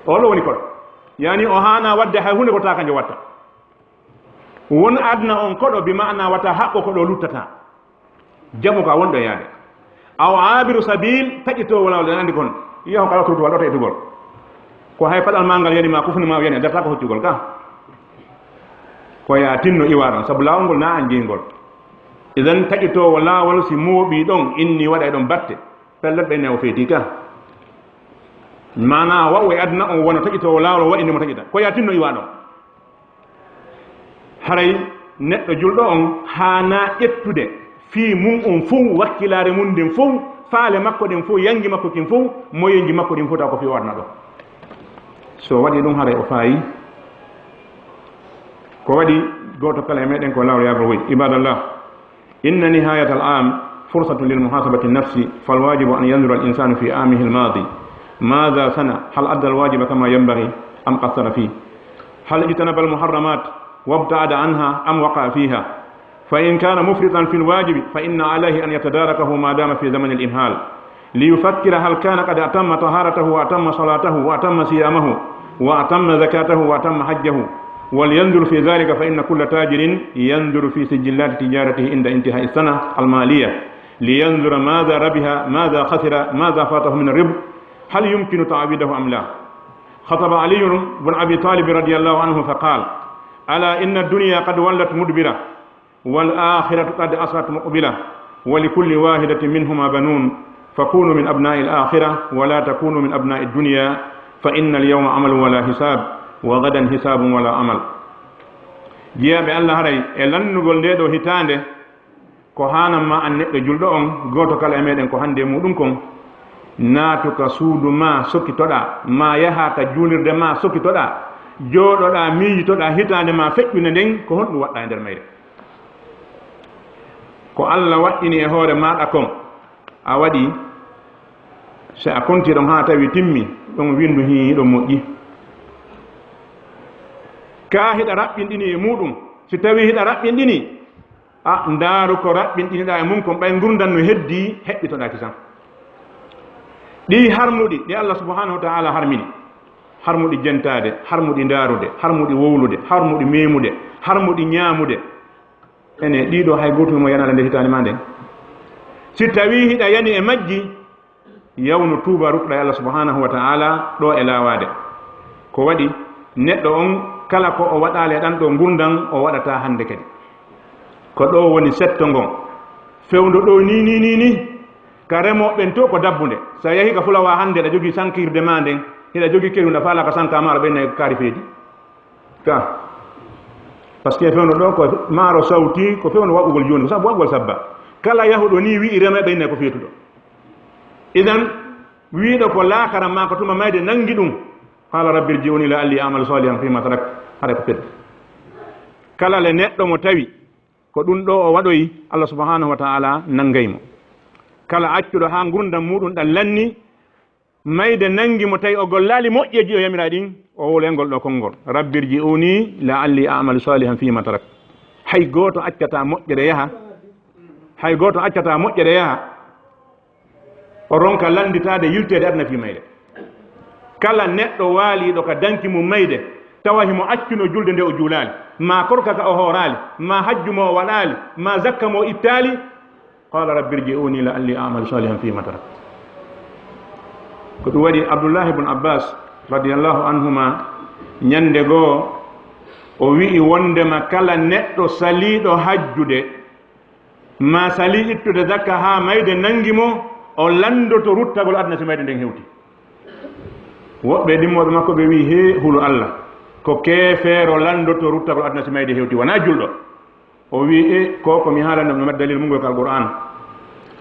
oɗo woni koɗo yani o hana wadde hay hunde ko ta kanjo watta won adna on koɗo bi mana wata haqqo koɗo luttata jamu ka wonɗo yaade aw abiru sabil taƴito wala wala andi kon yiya kala tutu wala to etugol ko hay paɗal mangal yani ma kufni ma yani darta ko hoccugol ka ko ya tinno iwaɗon sabu lawol ngol na an jeygol idan taƴitowo laawol si mooɓi ɗon inni waɗa ɗon batte pellel ɓe newo feeti ka mana wawo e adna on wona taƴitowo laawol waɗindemo taƴita ko ya tinno iwaɗon haray neɗɗo julɗo on hana ƴettude fii mum on fof wakkilare mum ndin fof faale makko ɗin fof yangi makko kin fof moyenji makko ɗin fof taw ko fi waɗna ɗo so waɗi ɗum haray o faayi ko waɗi goto kala e meɗen ko lawol yabro woy ibadallah inna nihayat al am fursatu lil muhasabati nafsi falwajibu an yandura al insanu fi amihi al madi ماذا سنة هل أدى الواجب كما ينبغي أم قصر فيه هل اجتنب المحرمات وابتعد عنها أم وقع فيها فإن كان مفرطا في الواجب فإن عليه أن يتداركه ما دام في زمن الإمهال ليفكر هل كان قد أتم طهارته وأتم صلاته وأتم صيامه وأتم زكاته وأتم حجه ولينظر في ذلك فإن كل تاجر ينظر في سجلات تجارته عند انتهاء السنة المالية لينظر ماذا ربح ماذا خسر ماذا فاته من الربح هل يمكن تعويضه أم لا خطب علي بن أبي طالب رضي الله عنه فقال ألا إن الدنيا قد ولت مدبرة والآخرة قد أصبحت مقبلة ولكل واحدة منهما بنون فكونوا من أبناء الآخرة ولا تكونوا من أبناء الدنيا فإن اليوم عمل ولا حساب وغدا حساب ولا عمل جياب الله هري إلان نقول ديدو هتاند ko hanama an neɗɗo julɗo on goto kala e meɗen ko hande muɗum kon naatuka suudu ma sokkitoɗa ma yaha ka juulirde ma sokkitoɗa jooɗoɗa miijitoɗa hitande ma feƴƴune nden ko honɗum waɗɗa e nder mayre ko Allah waɗɗini e hoore maɗa kon a waɗi so a konti ɗon ha tawi timmi ɗon windu hiiɗo moƴƴi ka hiɗa raɓɓinɗini e muɗum si tawi hiɗa raɓɓinɗini a ndaaru ko raɓɓinɗiniɗa e mum kon ɓay gurdan no heddi heɓɓitoɗaki tan ɗi harmuɗi ɗi Allah subhanahu wa ta'ala harmini harmuɗi jentade harmuɗi ndaarude harmuɗi wowlude harmuɗi memude harmuɗi ñaamude ene ɗiɗo hay goto mo yanala nde hitande ma nden si tawi hiɗa yani e majji yawno tuuba ruɗɗa e Allah subhanahu wa ta'ala ɗo e lawade ko waɗi neɗɗo on kala ko o waɗale ɗan ɗo gurdan o waɗata hande kadi ko ɗo woni setto ngon fewndo ɗo ni ka remoɓen to ko dabbunde sa yahi ka fulawa hande ɗa jogui sankirde ma nden hiɗa jogui kerunda faala ka sanka maaro ɓenne kaari feedi ka par ce que fewndo ɗo ko maaro sawti ko fewndo waɓugol joni ko sabu waɓugol sabba kala yahuɗo ni wi remeɓe inne ko feetuɗo idan wiiɗo ko laakara ma ko tuma mayde nangi ɗum qala rabbi irji'uni la alli amal salihan fima tarak haɗa ko fedde kala le neɗɗo mo tawi ko ɗum ɗo o waɗoyi Allah subhanahu wa ta'ala nangaymo kala accuɗo ha gurdam muɗum ɗan lanni mayde nangi mo tawi o gollali moƴƴeji o yamira ɗin o wolengol ɗo konngol rabbi irji'uni la alli amal salihan fima tarak hay goto accata moƴƴere yaha hay goto accata moƴƴere yaha o ronka landitade yiltede adna fi mayde kala neɗɗo waaliɗo ka danki mum mayde tawa himo accuno julde nde o juulaali ma korka ka o hooraali ma hajju mo o waɗaali ma zakka mo o ittaali qala rabbi irji'uni la alli a'malu salihan fima tarak ko ɗum waɗi abdullah ibne abbas radiallahu anhuma ñande goo o wi'i wondema kala neɗɗo saliiɗo hajjude ma sali ittude zakka haa mayde nangi mo o landoto ruttagol aduna so mayde nden hewti woɓɓe ɗimmoɓe makko ɓe wi he hulu allah ko keefeero landoto ruttagol aduna so mayde hewti wona julɗo o wi e ko komi haalande no mat dalil mum ko alqur'an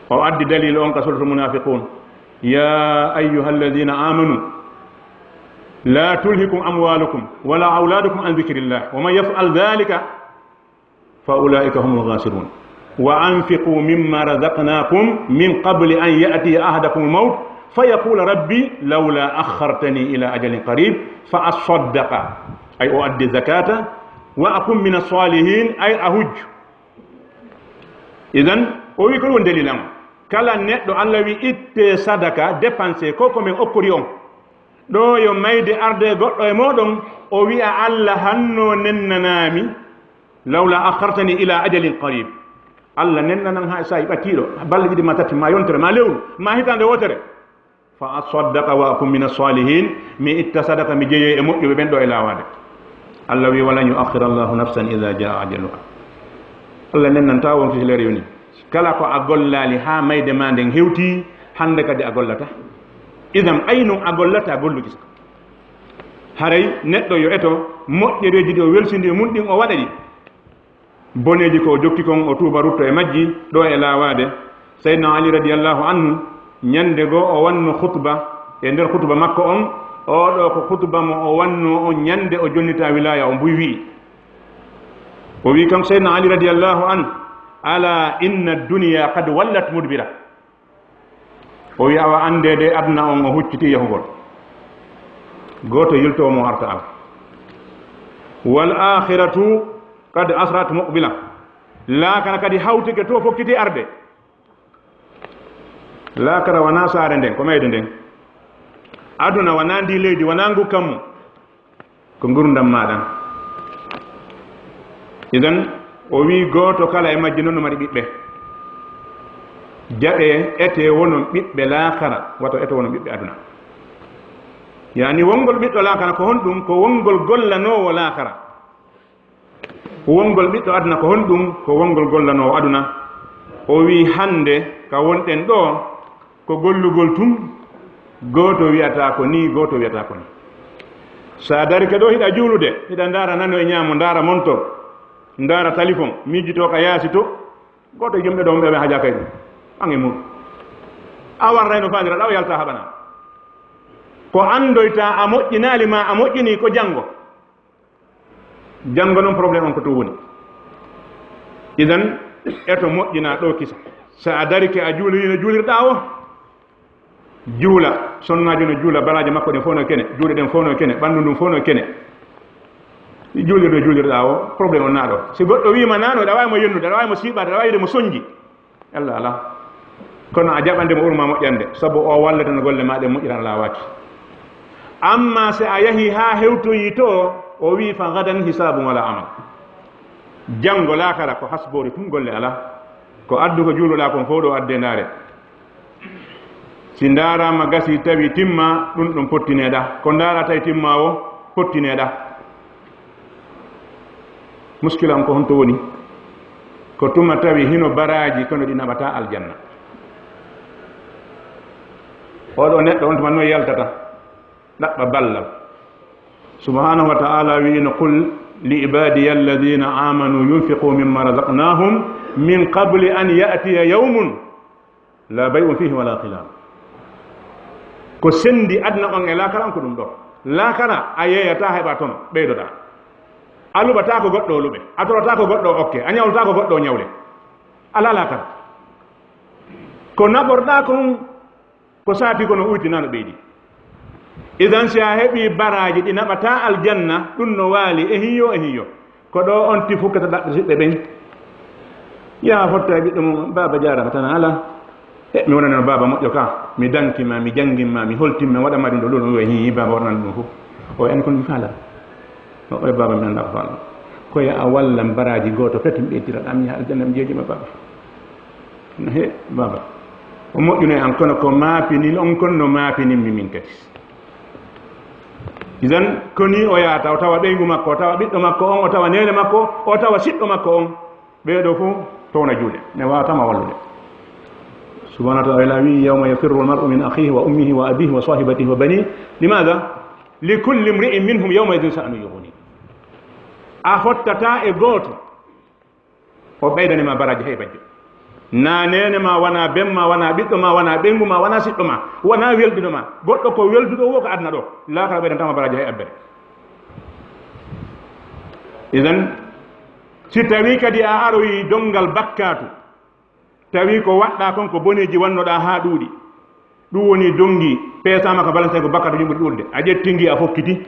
o addi dalil on ka suratul munafiqun ya ayuha alladina amanu la tulhikum amwalukum wala auladukum an dhikrillah wa man yaf'al dhalika fa ulaika humul ghasirun wa anfiqu mimma razaqnakum min qabli an ya'tiya ahadakum al-maut فيقول ربي لولا أخرتني إلى أجل قريب فأصدق أي أؤدي الزكاة وأكون من الصالحين أي أهج إذن ويكون دليلا كلا نتو الله إت صدقة ديبانسي كوكو من أكوريون دو يوم ميد أرض غطو مودون وي الله هنو نننامي لولا أخرتني إلى أجل قريب الله نننام هاي سايبا كيلو بل دي ما تاتي ما يونتر ما لو ما هيتان دي وتر فأصدق وأكون من الصالحين مي اتصدق مي جيي امو يوبن دو الى واد الله وي ولن يؤخر الله نفسا اذا جاء اجلها الله نن تاوon fi leer yoni kala ko agollali ha mayde manden hewti hande kadi agollata idam aynu agollata gollu gis haray neddo yo eto moƴƴereji do welsindi mun din o wadadi boneji ko jokki kon o tuba rutto e majji do e lawade sayyidina ali radiyallahu anhu ñande go o wanno khutba e nder khutba makko on o do ko khutba mo o wanno o ñande o jonnita wilaya o mbuy wi o wi kam sayyidina ali radiyallahu an ala inna ad-dunya qad wallat mudbira o wi awa andede adna on o hucciti yahugol goto yilto mo arta al wal akhiratu qad asrat muqbila la kana kadi hawtike to fokkiti arde la kara wana saare nden ko mayde nden aduna wana ndi leydi wana ngu kam ko ngurdam maɗan idan o wi goto kala e majji noon no mari ɓiɓɓe jaɓe ete wonon ɓiɓɓe laakara wato ete wonon ɓiɓɓe aduna yani wongol ɓiɗɗo laakara ko honɗum ko wongol gollanowo laakara wongol ɓiɗɗo aduna ko honɗum ko wongol gollanowo aduna o wi hande ka wonɗen ɗo ko gollugol tum goto wiyata ko ni goto wiyata ko ni sa darike ɗo hiɗa juulude hiɗa ndara nano e ñaamo ndara montor ndara téléphone mijjito ka yaasi to goto jomɓe ɗo ɓeɓe haja kay ɗum ange mum a warrayno fandira ɗaw yalta haɓana ko andoyta a moƴƴinali ma a moƴƴini ko janngo janngo noon probléme on ko to woni idan eto moƴƴina ɗo kisa sa a darike a juulirino juulirɗa o juula sonnaji no juula balaji makko ɗen fof no kene juuɗe ɗen fof no kene ɓanndu ndum fof no kene juulirɗo juulirɗa o probléme on naɗo si goɗɗo wima nano aɗa wawimo yennude aɗa wawimo siɓade aɗa wawide mo soñji allah ala kono a jaɓande mo ɓurma moƴƴande sabu o wallata no golle maɗe moƴƴiran lawaki amma si a yahi ha hewtoyi to o wi fa gadan hisabum wala amal janngo laakara ko hasbore tum golle ala ko addu ko juuloɗa kon fof ɗo adde ndaare si ndarama gasi tawi timma ɗum ɗum pottineɗa ko ndara tawi timma o pottineɗa muskila on ko honto woni ko tuma tawi hino baraji kono ɗi naɓata aljanna oɗo neɗɗo on tuma no yaltata ɗaɓɓa ballal subhanahu wa ta'ala wino qul li ibadiya alladina amanu yunfiqu mimma razaqnahum min qabli an ya'tiya yawmun la bay'un fihi wala khilal ko sendi adna on e laakara on ko ɗum ɗo laakara a yeyata heɓa toon ɓeydoɗa a luɓata ko goɗɗo luɓe a torata ko goɗɗo okke a ñawlata ko goɗɗo ñawle ala laakara ko naɓorɗa kon ko saati kono uytinano ɓeydi idan si a heɓi baraji ɗi naɓata aljanna ɗum no waali e hiyo ko ɗo on ti fukkata ɗaɓɓe siɓɓe ɓen yaha fotta e ɓiɗɗo mum baba jarama tan ala mi wonano baba moƴƴo ka mi dankima mi jangimma mi holtimma waɗama ɗum ɗo ɗo no hi baba wonani ɗum fof o en kon mi faala o baba mi anda ko faala koye a wallam baraji goto feti mi ɓeydiraɗam yaha aljanna mi jeejima baba no he baba o moƴƴuno an kono ko maapini on kon no maapininmi min kadi idan koni o yahata o tawa ɓeygu makko o tawa ɓiɗɗo makko on o tawa nene makko o tawa siɗɗo makko on ɓeeɗo fof towna juuɗe ne wawatama wallude subhanahu wa ta'ala wi yawma yafirru almar'u min akhihi wa ummihi wa abihi wa sahibatihi wa banihi limadha likulli imri'in minhum yawma idhin sha'nu yughni a fottata e gooto o ɓeydanima baraji hay bajjo na nene ma wona bemma wona ɓiɗɗo ma wona ɓengu ma wona siɗɗo ma wona welduɗo ma goɗɗo ko welduɗo wo ko adna ɗo lakara ɓeydantama baraji hay abbere idan si tawi kadi a aroyi dongal bakkatu tawi ko waɗɗa kon ko boneji wannoɗa ha ɗuuɗi ɗum woni dongi peesama ko balance ko bakkatu yimɓuɗe ɗurde a ƴettingui a fokkiti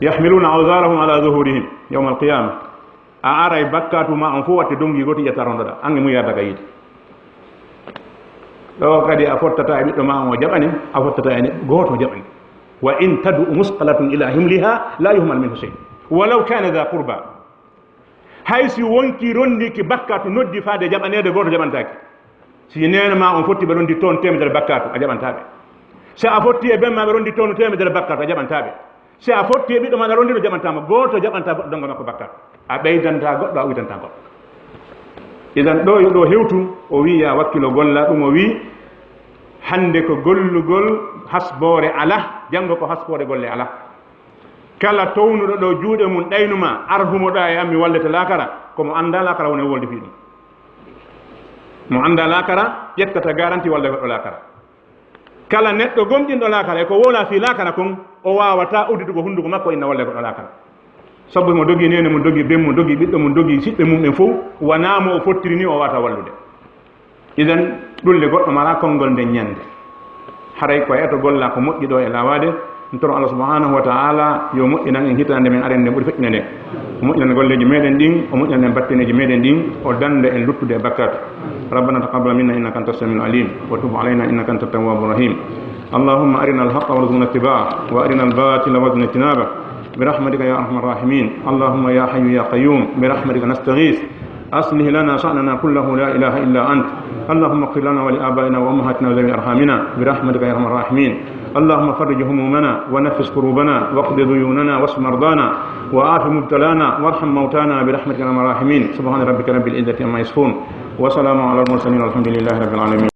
yahmiluna awsarahum ala zuhurihim yawma alqiyama a aray bakkatu ma on fof watte dongi goti ƴetta rondoɗa ange mum yardaka yiide ɗo kadi a fottata e ɓiɗɗo ma on o jaɓani a fottata ene goto jaɓani wa in tadu musqalatun ila himliha la yuhmal minhu shay walaw kana dha qurba hay si wonki rondiki bakkatu noddi faade jaɓanede goto jaɓantaki si nene ma on fotti ɓe rondi toon temedere bakkatu a jaɓantaɓe si a fotti e bemmaɓe rondi toon temedere bakkatu a jaɓantaɓe si a fotti e ɓiɗɗo maɗa rondi ɗo jaɓantama goto jaɓanta goɗɗo donga makko bakkatu a ɓeydanta goɗɗo a uitanta goɗɗo idan ɗo yo ɗo hewtu o wi ya wakkilo golla ɗum o wi hande ko gollugol hasbore ala janngo ko hasbore golle ala kala townuɗo ɗo juuɗe mum ɗaynuma arhumoɗa e ammi wallete lakara komo anda lakara woni wolde fi ɗum mo anda lakara ƴettata garanti walle goɗɗo lakara kala neɗɗo gomɗinɗo lakara e ko wola fi lakara kon o wawata uddugo hunduko makko inna walle goɗɗo lakara sabu mo dogi nene mum dogi bem mum dogi ɓiɗɗo mum dogi siɓɓe mum ɓen fof wonamo o fottiri ni o wata wallude idan ɗulle goɗɗo mala konngol nden ñande haray ko eto golla ko moƴƴi ɗo e lawade toro Allah subhanahu wa ta'ala yo moƴƴinan en hitande men arende ɓuri feƴƴine nde o moƴƴinan golleji meɗen ɗin o moƴƴinan en battineji meɗen ɗin o dande en luttude e bakkatu rabbana taqabbal minna innaka anta as-sami'ul alim wa tub alayna innaka anta at-tawwabur rahim اللهم أرنا الحق وارزقنا اتباعه وأرنا الباطل وارزقنا اجتنابه برحمتك يا أرحم الراحمين اللهم يا حي يا قيوم برحمتك نستغيث أصلح لنا شأننا كله لا إله إلا أنت اللهم اغفر لنا ولآبائنا وأمهاتنا وذوي أرحامنا برحمتك يا أرحم الراحمين اللهم فرج همومنا ونفس كروبنا واقض ديوننا واشف مرضانا وآف مبتلانا وارحم موتانا برحمتك يا أرحم الراحمين سبحان ربك رب العزة عما يصفون وسلام على المرسلين والحمد لله رب العالمين